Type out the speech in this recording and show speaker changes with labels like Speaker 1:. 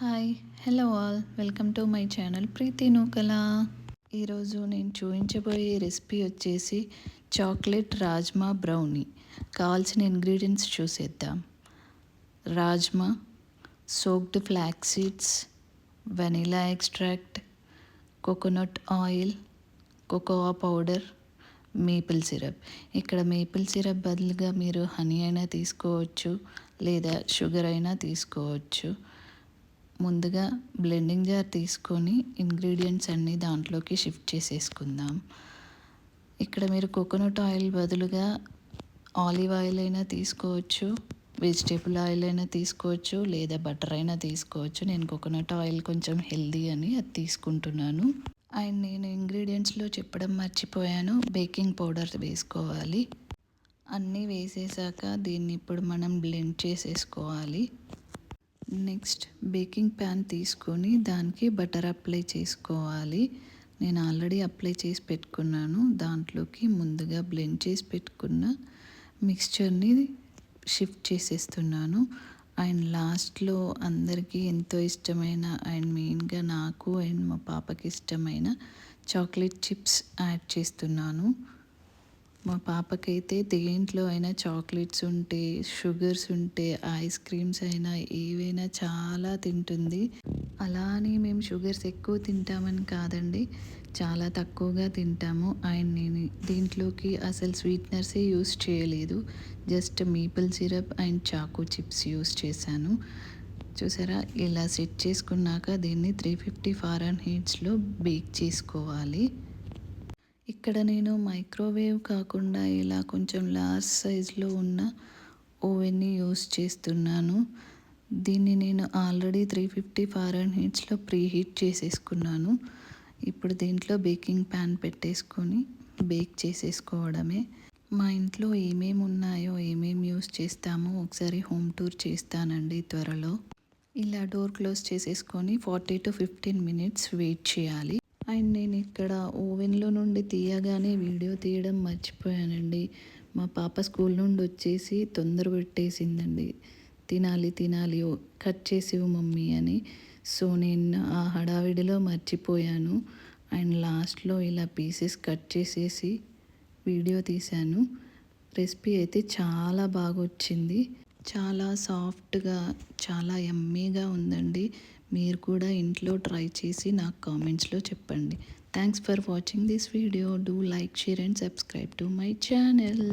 Speaker 1: Hi hello all welcome to my channel Preethi Nookala. ఈరోజు నేను చూపించబోయే రెసిపీ వచ్చేసి చాక్లెట్ రాజ్మా బ్రౌనీ. కావాల్సిన ఇంగ్రీడియంట్స్ చూసేద్దాం. Rajma, soaked flax seeds, vanilla extract, coconut oil, cocoa powder, maple syrup. ఇక్కడ maple syrup బదులుగా మీరు హనీ అయినా తీసుకోవచ్చు, లేదా షుగర్ అయినా తీసుకోవచ్చు. ముందుగా బ్లెండింగ్ జార్ తీసుకొని ఇంగ్రీడియంట్స్ అన్నీ దాంట్లోకి షిఫ్ట్ చేసేసుకుందాం. ఇక్కడ మీరు కోకోనట్ ఆయిల్ బదులుగా ఆలివ్ ఆయిల్ అయినా తీసుకోవచ్చు, వెజిటేబుల్ ఆయిల్ అయినా తీసుకోవచ్చు, లేదా బటర్ అయినా తీసుకోవచ్చు. నేను కోకోనట్ ఆయిల్ కొంచెం హెల్దీ అని అది తీసుకుంటున్నాను. అండ్ నేను ఇంగ్రీడియంట్స్లో చెప్పడం మర్చిపోయాను, బేకింగ్ పౌడర్ వేసుకోవాలి. అన్నీ వేసేసాక దీన్ని ఇప్పుడు మనం బ్లెండ్ చేసేసుకోవాలి. నెక్స్ట్ బేకింగ్ ప్యాన్ తీసుకొని దానికి బటర్ అప్లై చేసుకోవాలి. నేను ఆల్రెడీ అప్లై చేసి పెట్టుకున్నాను. దాంట్లోకి ముందుగా బ్లెండ్ చేసి పెట్టుకున్న మిక్స్చర్ని షిఫ్ట్ చేసేస్తున్నాను. అండ్ లాస్ట్లో అందరికీ ఎంతో ఇష్టమైన అండ్ మెయిన్గా నాకు అండ్ మా పాపకి ఇష్టమైన చాక్లెట్ చిప్స్ యాడ్ చేస్తున్నాను. మా పాపకైతే దేంట్లో అయినా చాక్లెట్స్ ఉంటే, షుగర్స్ ఉంటే, ఐస్ క్రీమ్స్ అయినా ఏవైనా చాలా తింటుంది. అలా అని మేము షుగర్స్ ఎక్కువ తింటామని కాదండి, చాలా తక్కువగా తింటాము. అండ్ నేను దీంట్లోకి అసలు స్వీట్నర్సే యూస్ చేయలేదు, just maple syrup and choco chips use చేశాను. చూసారా, ఇలా సెట్ చేసుకున్నాక దీన్ని 350 ఫారెన్హీట్స్లో బేక్ చేసుకోవాలి. ఇక్కడ నేను మైక్రోవేవ్ కాకుండా ఇలా కొంచెం లార్జ్ సైజులో ఉన్న ఓవెన్ని యూస్ చేస్తున్నాను. దీన్ని నేను ఆల్రెడీ 350 ఫారెన్హీట్స్లో ప్రీహీట్ చేసేసుకున్నాను. ఇప్పుడు దీంట్లో బేకింగ్ ప్యాన్ పెట్టేసుకొని బేక్ చేసేసుకోవడమే. మా ఇంట్లో ఏమేమి ఉన్నాయో, ఏమేమి యూస్ చేస్తామో ఒకసారి హోమ్ టూర్ చేస్తానండి త్వరలో. ఇలా డోర్ క్లోజ్ చేసేసుకొని 40 to 15 మినిట్స్ వెయిట్ చేయాలి. అండ్ నేను ఇక్కడ ఓవెన్లో నుండి తీయగానే వీడియో తీయడం మర్చిపోయానండి. మా పాప స్కూల్ నుండి వచ్చేసి తొందర పెట్టేసిందండి, తినాలి తినాలి కట్ చేసివు మమ్మీ అని. సో నేను ఆ హడావిడిలో మర్చిపోయాను. అండ్ లాస్ట్లో ఇలా పీసెస్ కట్ చేసేసి వీడియో తీశాను. రెసిపీ అయితే చాలా బాగా వచ్చింది, చాలా సాఫ్ట్గా, చాలా యమ్మీగా ఉందండి. మీరు కూడా ఇంట్లో ట్రై చేసి నాకు కామెంట్స్లో చెప్పండి. Thanks for watching this video. Do like, share and subscribe to my channel.